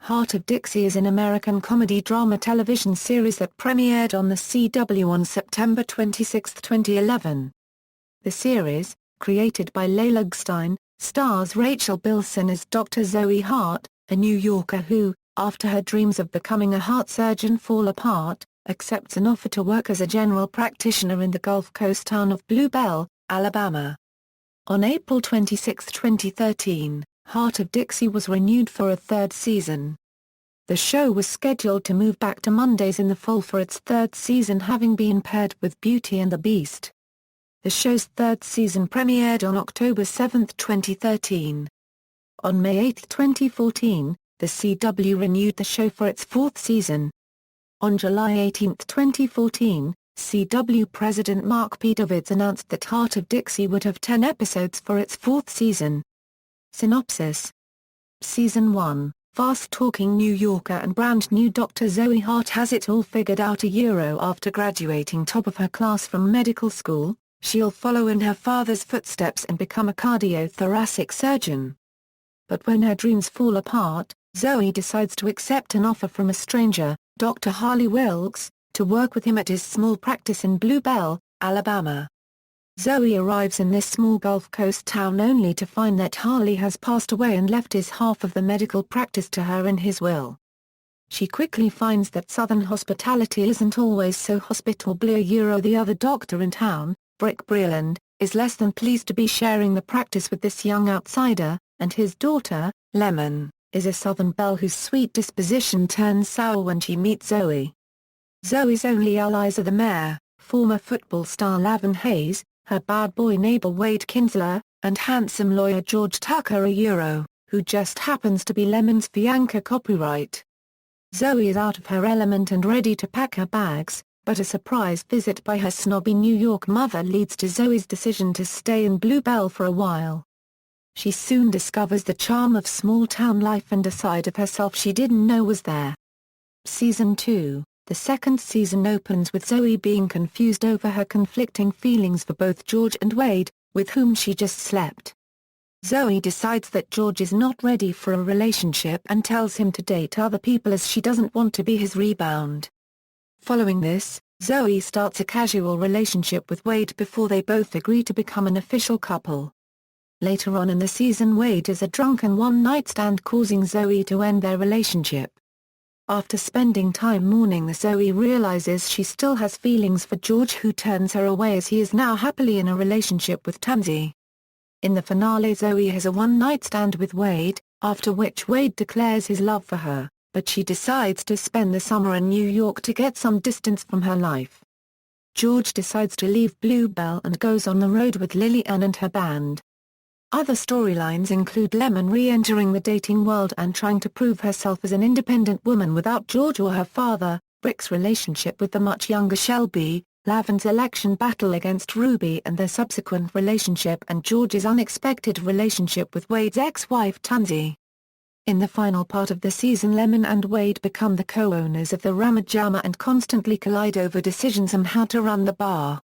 Hart of Dixie is an American comedy-drama television series that premiered on the CW on September 26, 2011. The series, created by Leila Gerstein, stars Rachel Bilson as Dr. Zoe Hart, a New Yorker who, after her dreams of becoming a heart surgeon fall apart, accepts an offer to work as a general practitioner in the Gulf Coast town of Bluebell, Alabama. On April 26, 2013, Hart of Dixie was renewed for a third season. The show was scheduled to move back to Mondays in the fall for its third season, having been paired with Beauty and the Beast. The show's third season premiered on October 7, 2013. On May 8, 2014, the CW renewed the show for its fourth season. On July 18, 2014, CW President Mark P. Davids announced that Hart of Dixie would have 10 episodes for its fourth season. Synopsis. Season 1, fast-talking New Yorker and brand-new Dr. Zoe Hart has it all figured out. A year after graduating top of her class from medical school, she'll follow in her father's footsteps and become a cardiothoracic surgeon. But when her dreams fall apart, Zoe decides to accept an offer from a stranger, Dr. Harley Wilkes, to work with him at his small practice in Bluebell, Alabama. Zoe arrives in this small Gulf Coast town only to find that Harley has passed away and left his half of the medical practice to her in his will. She quickly finds that Southern hospitality isn't always so hospitable. The other doctor in town, Brick Breland, is less than pleased to be sharing the practice with this young outsider, and his daughter, Lemon, is a Southern belle whose sweet disposition turns sour when she meets Zoe. Zoe's only allies are the mayor, former football star Lavin Hayes, her bad boy neighbor Wade Kinsler, and handsome lawyer George Tucker who just happens to be Lemon's fiancé. Copyright. Zoe is out of her element and ready to pack her bags, but a surprise visit by her snobby New York mother leads to Zoe's decision to stay in Bluebell for a while. She soon discovers the charm of small-town life and a side of herself she didn't know was there. Season 2. The second season opens with Zoe being confused over her conflicting feelings for both George and Wade, with whom she just slept. Zoe decides that George is not ready for a relationship and tells him to date other people as she doesn't want to be his rebound. Following this, Zoe starts a casual relationship with Wade before they both agree to become an official couple. Later on in the season, Wade is a drunken one-night stand, causing Zoe to end their relationship. After spending time mourning, Zoe realizes she still has feelings for George, who turns her away as he is now happily in a relationship with Tansy. In the finale, Zoe has a one-night stand with Wade, after which Wade declares his love for her, but she decides to spend the summer in New York to get some distance from her life. George decides to leave Bluebell and goes on the road with Lily Ann and her band. Other storylines include Lemon re-entering the dating world and trying to prove herself as an independent woman without George or her father, Brick's relationship with the much younger Shelby, Lavin's election battle against Ruby and their subsequent relationship, and George's unexpected relationship with Wade's ex-wife Tansy. In the final part of the season, Lemon and Wade become the co-owners of the Ramajama and constantly collide over decisions on how to run the bar.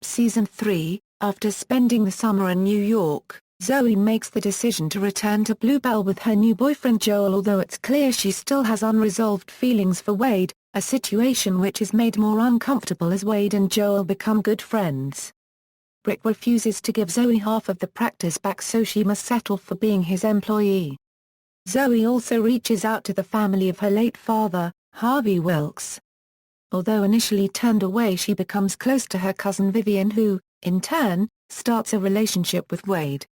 Season 3, after spending the summer in New York, Zoe makes the decision to return to Bluebell with her new boyfriend Joel, although it's clear she still has unresolved feelings for Wade, a situation which is made more uncomfortable as Wade and Joel become good friends. Brick refuses to give Zoe half of the practice back, so she must settle for being his employee. Zoe also reaches out to the family of her late father, Harvey Wilkes. Although initially turned away, she becomes close to her cousin Vivian, who, in turn, starts a relationship with Wade.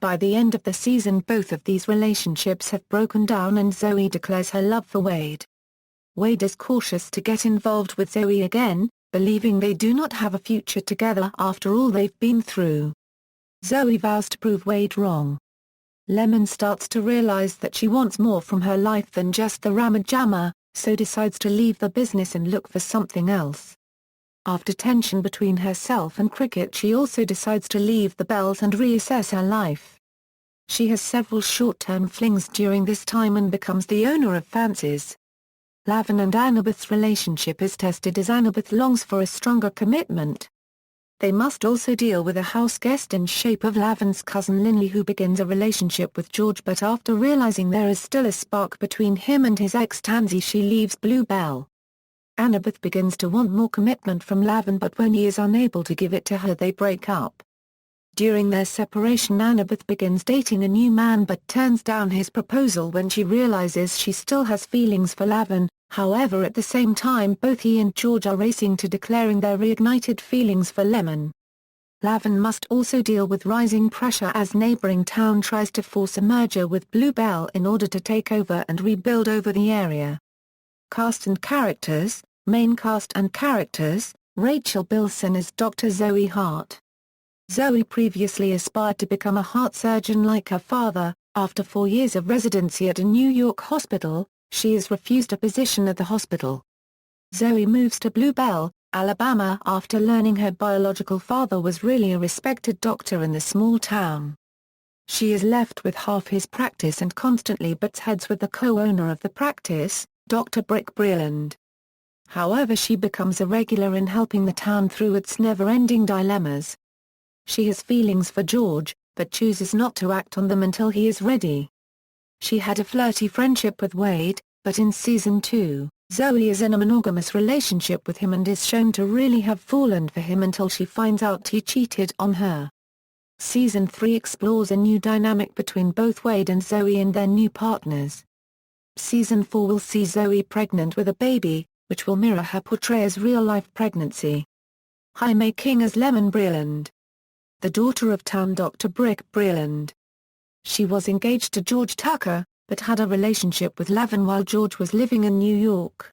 By the end of the season, both of these relationships have broken down and Zoe declares her love for Wade. Wade is cautious to get involved with Zoe again, believing they do not have a future together after all they've been through. Zoe vows to prove Wade wrong. Lemon starts to realize that she wants more from her life than just the Ramajama, so decides to leave the business and look for something else. After tension between herself and Cricket, she also decides to leave the Bells and reassess her life. She has several short-term flings during this time and becomes the owner of Fancies. Lavin and Annabeth's relationship is tested as Annabeth longs for a stronger commitment. They must also deal with a house guest in shape of Laven's cousin Linley, who begins a relationship with George, but after realizing there is still a spark between him and his ex Tansy, she leaves Bluebell. Annabeth begins to want more commitment from Laven, but when he is unable to give it to her, they break up. During their separation, Annabeth begins dating a new man but turns down his proposal when she realizes she still has feelings for Laven. However, at the same time, both he and George are racing to declaring their reignited feelings for Lemon. Laven must also deal with rising pressure as neighboring town tries to force a merger with Bluebell in order to take over and rebuild over the area. Cast and characters. Main cast and characters: Rachel Bilson as Dr. Zoe Hart. Zoe previously aspired to become a heart surgeon like her father. After 4 years of residency at a New York hospital, she is refused a position at the hospital. Zoe moves to Bluebell, Alabama after learning her biological father was really a respected doctor in the small town. She is left with half his practice and constantly butts heads with the co-owner of the practice, Dr. Brick Breland. However, she becomes a regular in helping the town through its never-ending dilemmas. She has feelings for George, but chooses not to act on them until he is ready. She had a flirty friendship with Wade, but in Season 2, Zoe is in a monogamous relationship with him and is shown to really have fallen for him until she finds out he cheated on her. Season 3 explores a new dynamic between both Wade and Zoe and their new partners. Season 4 will see Zoe pregnant with a baby, which will mirror her portray as real-life pregnancy. Jaime King as Lemon Breland. The daughter of town Dr. Brick Breland. She was engaged to George Tucker, but had a relationship with Laven while George was living in New York.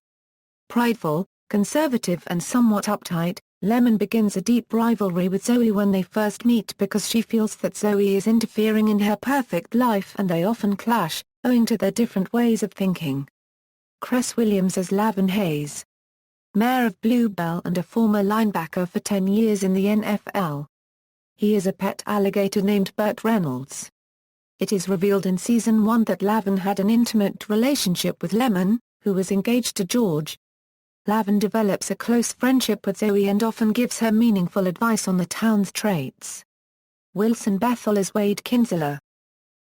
Prideful, conservative and somewhat uptight, Lemon begins a deep rivalry with Zoe when they first meet because she feels that Zoe is interfering in her perfect life and they often clash, owing to their different ways of thinking. Cress Williams as Laven Hayes. Mayor of Bluebell and a former linebacker for 10 years in the NFL. He is a pet alligator named Burt Reynolds. It is revealed in Season 1 that Laven had an intimate relationship with Lemon, who was engaged to George. Laven develops a close friendship with Zoe and often gives her meaningful advice on the town's traits. Wilson Bethel as Wade Kinsella.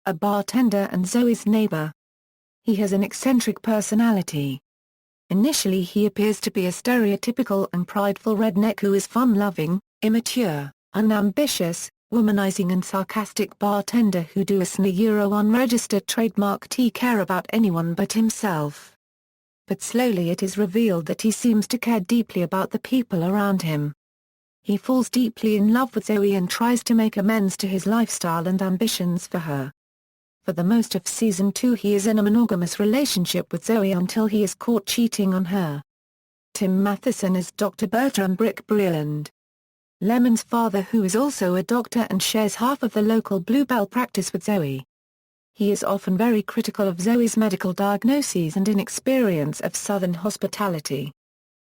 A bartender and Zoe's neighbor. He has an eccentric personality. Initially he appears to be a stereotypical and prideful redneck who is fun-loving, immature, unambitious, womanizing and sarcastic bartender who does an unregistered trademark care about anyone but himself. But slowly it is revealed that he seems to care deeply about the people around him. He falls deeply in love with Zoe and tries to make amends to his lifestyle and ambitions for her. For the most of Season 2 he is in a monogamous relationship with Zoe until he is caught cheating on her. Tim Matheson is Dr. Bertram Brick Breland. Lemon's father, who is also a doctor and shares half of the local Bluebell practice with Zoe. He is often very critical of Zoe's medical diagnoses and inexperience of Southern hospitality.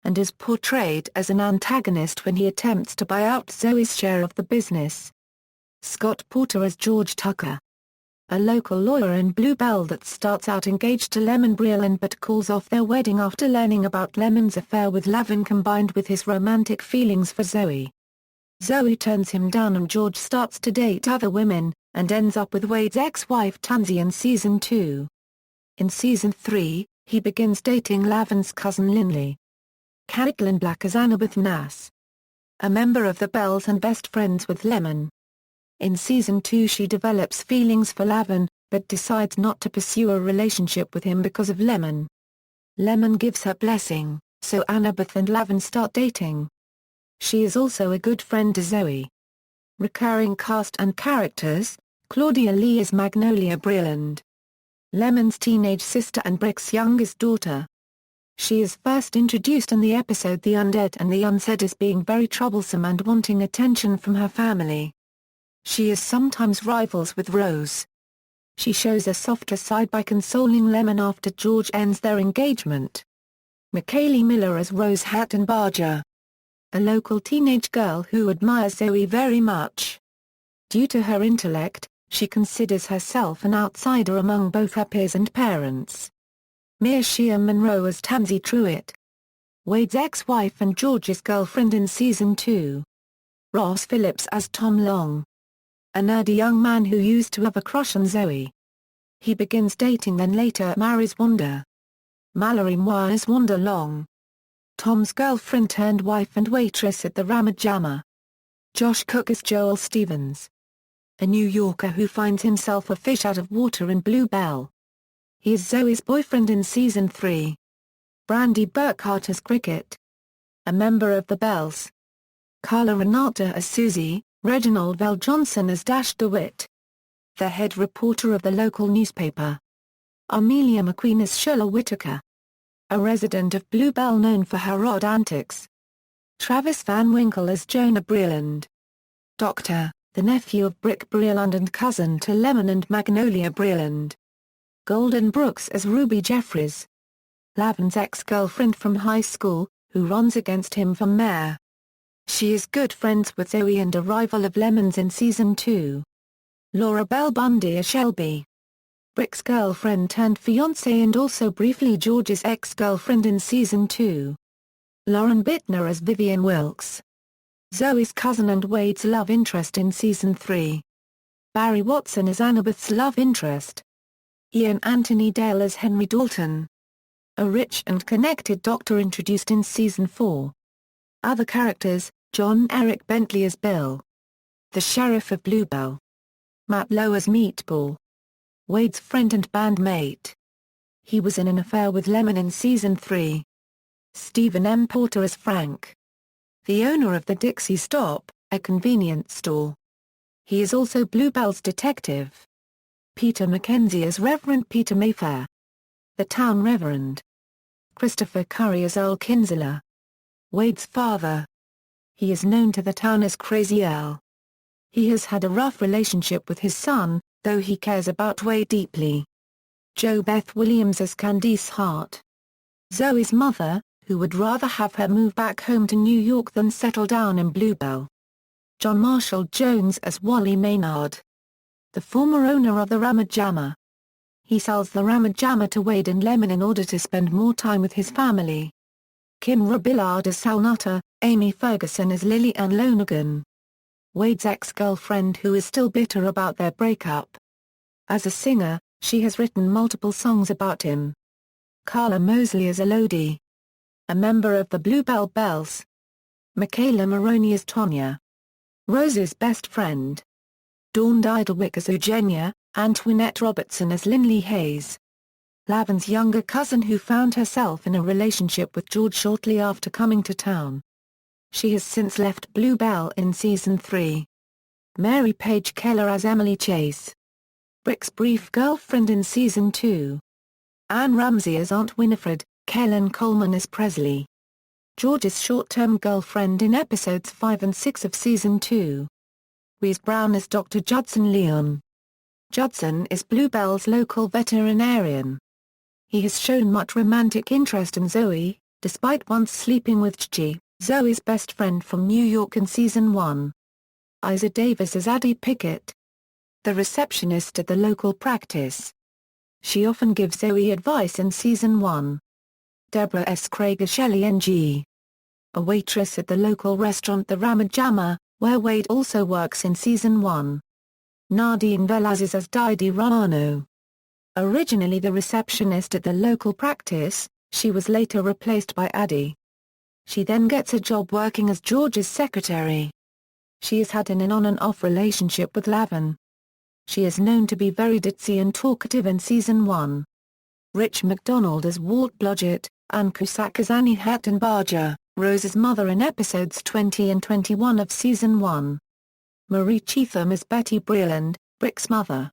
And is portrayed as an antagonist when he attempts to buy out Zoe's share of the business. Scott Porter as George Tucker. A local lawyer in Bluebell that starts out engaged to Lemon Breland but calls off their wedding after learning about Lemon's affair with Laven combined with his romantic feelings for Zoe. Zoe turns him down and George starts to date other women, and ends up with Wade's ex-wife Tansy in Season 2. In Season 3, he begins dating Laven's cousin Linley. Caitlin Black as Annabeth Nass. A member of the Bells and best friends with Lemon. In Season 2 she develops feelings for Laven, but decides not to pursue a relationship with him because of Lemon. Lemon gives her blessing, so Annabeth and Laven start dating. She is also a good friend to Zoe. Recurring cast and characters: Claudia Lee as Magnolia Breland. Lemon's teenage sister and Brick's youngest daughter. She is first introduced in the episode The Undead and the Unsaid as being very troublesome and wanting attention from her family. She is sometimes rivals with Rose. She shows a softer side by consoling Lemon after George ends their engagement. McKaylee Miller as Rose Hatton Barger. A local teenage girl who admires Zoe very much. Due to her intellect, she considers herself an outsider among both her peers and parents. Mearshia Monroe as Tansy Truitt. Wade's ex-wife and George's girlfriend in Season 2. Ross Phillips as Tom Long, a nerdy young man who used to have a crush on Zoe. He begins dating then later marries Wanda. Mallory Moore as Wanda Long, Tom's girlfriend turned wife and waitress at the Ramajama. Josh Cook as Joel Stevens, a New Yorker who finds himself a fish out of water in Bluebell. He is Zoe's boyfriend in Season 3. Brandy Burkhart as Cricket, a member of the Bells. Carla Renata as Susie, Reginald Vell Johnson as Dash DeWitt, the head reporter of the local newspaper. Amelia McQueen as Sheila Whitaker, a resident of Bluebell known for her odd antics. Travis Van Winkle as Jonah Breland, Dr., the nephew of Brick Breland and cousin to Lemon and Magnolia Breland. Golden Brooks as Ruby Jeffries, Lavan's ex-girlfriend from high school, who runs against him for mayor. She is good friends with Zoe and a rival of Lemon's in Season 2. Laura Bell Bundy as Shelby, Brick's girlfriend turned fiancée and also briefly George's ex-girlfriend in Season 2. Lauren Bittner as Vivian Wilkes, Zoe's cousin and Wade's love interest in Season 3. Barry Watson as Annabeth's love interest. Ian Anthony Dale as Henry Dalton, a rich and connected doctor introduced in Season 4. Other characters: John Eric Bentley as Bill, the sheriff of Bluebell. Matt Lowe as Meatball, Wade's friend and bandmate. He was in an affair with Lemon in Season 3. Stephen M. Porter as Frank, the owner of the Dixie Stop, a convenience store. He is also Bluebell's detective. Peter Mackenzie as Reverend Peter Mayfair, the town reverend. Christopher Curry as Earl Kinsella, Wade's father. He is known to the town as Crazy Earl. He has had a rough relationship with his son, though he cares about Wade deeply. Jo Beth Williams as Candice Hart, Zoe's mother, who would rather have her move back home to New York than settle down in Bluebell. John Marshall Jones as Wally Maynard, the former owner of the Ramajama. He sells the Ramajama to Wade and Lemon in order to spend more time with his family. Kim Rabillard as Sal Nutter, Amy Ferguson as Lily Ann Lonergan, Wade's ex-girlfriend who is still bitter about their breakup. As a singer, she has written multiple songs about him. Carla Mosley as Elodie, a member of the Bluebell Bells. Michaela Maroney as Tonya, Rose's best friend. Dawn Didelwick as Eugenia, Antoinette Robertson as Linley Hayes, Lavan's younger cousin who found herself in a relationship with George shortly after coming to town. She has since left Bluebell in Season 3. Mary Page Keller as Emily Chase, Brick's brief girlfriend in Season 2. Anne Ramsey as Aunt Winifred, Kellen Coleman as Presley, George's short-term girlfriend in episodes 5 and 6 of Season 2. Wes Brown as Dr. Judson Leon. Judson is Bluebell's local veterinarian. He has shown much romantic interest in Zoe, despite once sleeping with Gigi, Zoe's best friend from New York in Season 1. Isa Davis as Addie Pickett, the receptionist at the local practice. She often gives Zoe advice in Season 1. Deborah S. Craig as Shelley Ng, a waitress at the local restaurant The Ramajama, where Wade also works in Season 1. Nadine Velazquez as Didi Romano. Originally the receptionist at the local practice, she was later replaced by Addie. She then gets a job working as George's secretary. She has had an on and off relationship with Lavin. She is known to be very ditzy and talkative in Season 1. Rich MacDonald as Walt Blodgett, Ann Cusack as Annie Hatton-Barger, Rose's mother in episodes 20 and 21 of Season 1. Marie Cheatham as Betty Breland, Brick's mother.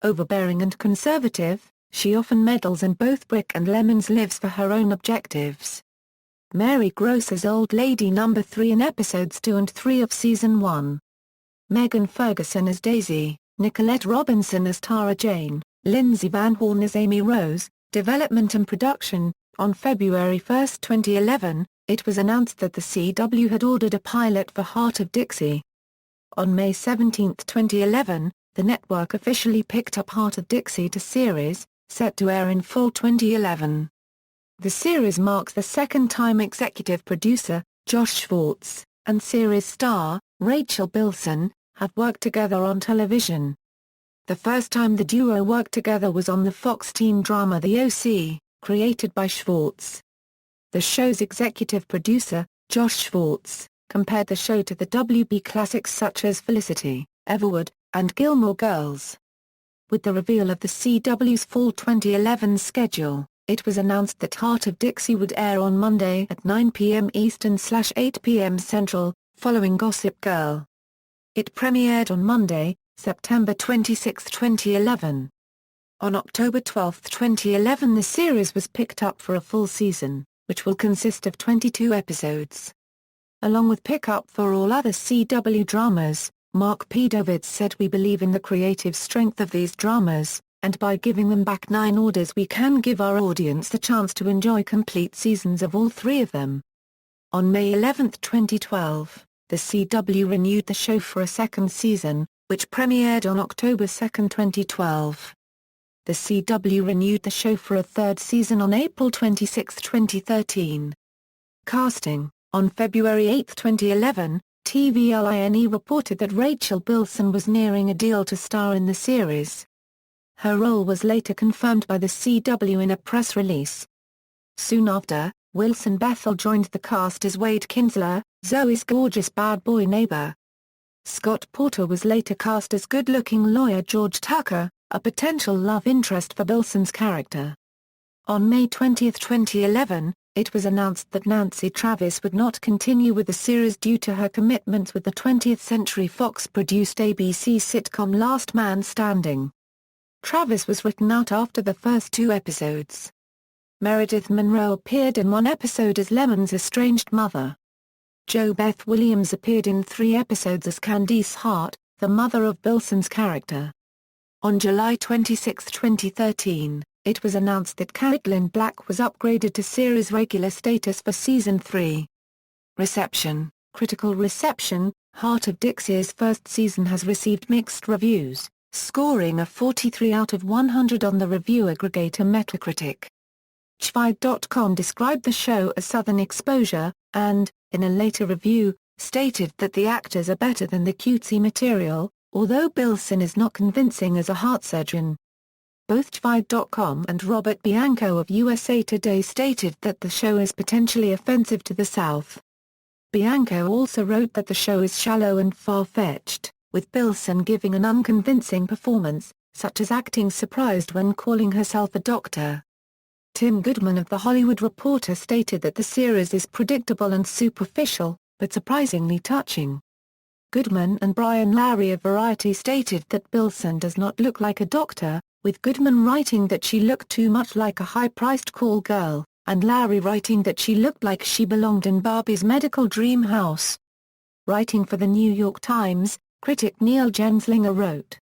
Overbearing and conservative, she often meddles in both Brick and Lemon's lives for her own objectives. Mary Gross as Old Lady No. 3 in episodes 2 and 3 of Season 1. Megan Ferguson as Daisy, Nicolette Robinson as Tara Jane, Lindsay Van Horn as Amy Rose. Development and production. On February 1, 2011, it was announced that the CW had ordered a pilot for Hart of Dixie. On May 17, 2011, the network officially picked up Hart of Dixie to series, set to air in fall 2011. The series marks the second time executive producer, Josh Schwartz, and series star, Rachel Bilson, have worked together on television. The first time the duo worked together was on the Fox teen drama The O.C., created by Schwartz. The show's executive producer, Josh Schwartz, compared the show to the WB classics such as Felicity, Everwood, and Gilmore Girls. With the reveal of the CW's fall 2011 schedule, it was announced that Hart of Dixie would air on Monday at 9 p.m. Eastern/8 p.m. Central, following Gossip Girl. It premiered on Monday, September 26, 2011. On October 12, 2011 the series was picked up for a full season, which will consist of 22 episodes. Along with pickup for all other CW dramas, Mark P. Davids said, "We believe in the creative strength of these dramas, and by giving them back 9 orders we can give our audience the chance to enjoy complete seasons of all 3 of them." On May 11, 2012, the CW renewed the show for a second season, which premiered on October 2, 2012. The CW renewed the show for a third season on April 26, 2013. Casting: on February 8, 2011, TVLINE reported that Rachel Bilson was nearing a deal to star in the series. Her role was later confirmed by the CW in a press release. Soon after, Wilson Bethel joined the cast as Wade Kinsler, Zoe's gorgeous bad boy neighbor. Scott Porter was later cast as good-looking lawyer George Tucker, a potential love interest for Bilson's character. On May 20, 2011, it was announced that Nancy Travis would not continue with the series due to her commitments with the 20th Century Fox-produced ABC sitcom Last Man Standing. Travis was written out after the first 2 episodes. Meredith Monroe appeared in 1 episode as Lemon's estranged mother. Jo Beth Williams appeared in 3 episodes as Candice Hart, the mother of Bilson's character. On July 26, 2013, it was announced that Caitlin Black was upgraded to series regular status for Season 3. Reception: critical reception. Hart of Dixie's first season has received mixed reviews, scoring a 43 out of 100 on the review aggregator Metacritic. Chivied.com described the show as Southern exposure, and, in a later review, stated that the actors are better than the cutesy material, although Bilson is not convincing as a heart surgeon. Both Chivied.com and Robert Bianco of USA Today stated that the show is potentially offensive to the South. Bianco also wrote that the show is shallow and far-fetched, with Bilson giving an unconvincing performance, such as acting surprised when calling herself a doctor. Tim Goodman of The Hollywood Reporter stated that the series is predictable and superficial, but surprisingly touching. Goodman and Brian Larry of Variety stated that Bilson does not look like a doctor, with Goodman writing that she looked too much like a high-priced call girl, and Larry writing that she looked like she belonged in Barbie's medical dream house. Writing for the New York Times, critic Neil Genslinger wrote,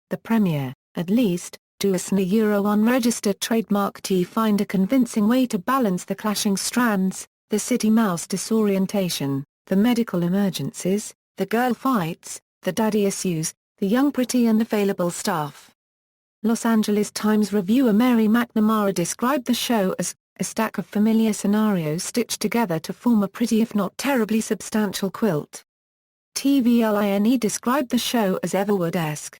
"The premiere, at least, to us an unregistered trademark to find a convincing way to balance the clashing strands, the city mouse disorientation, the medical emergencies, the girl fights, the daddy issues, the young pretty and available staff." Los Angeles Times reviewer Mary McNamara described the show as a stack of familiar scenarios stitched together to form a pretty if not terribly substantial quilt. TVLINE described the show as Everwood-esque.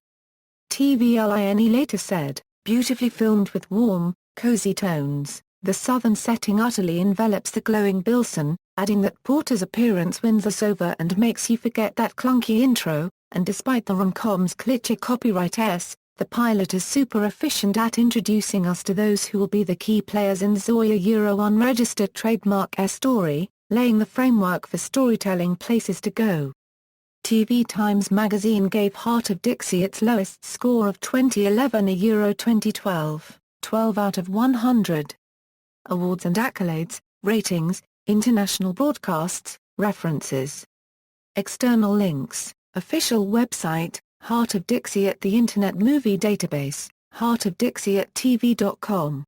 TVLINE later said, "Beautifully filmed with warm, cozy tones, the southern setting utterly envelops the glowing Bilson," adding that Porter's appearance wins us over and makes you forget that clunky intro, and despite the rom-com's cliché copyright the pilot is super efficient at introducing us to those who will be the key players in Zoe unregistered trademark story, laying the framework for storytelling places to go. TV Times magazine gave Hart of Dixie its lowest score of 2011 2012, 12 out of 100. Awards and accolades, ratings, international broadcasts, references. External links, official website, Hart of Dixie at the Internet Movie Database, heartofdixie@tv.com.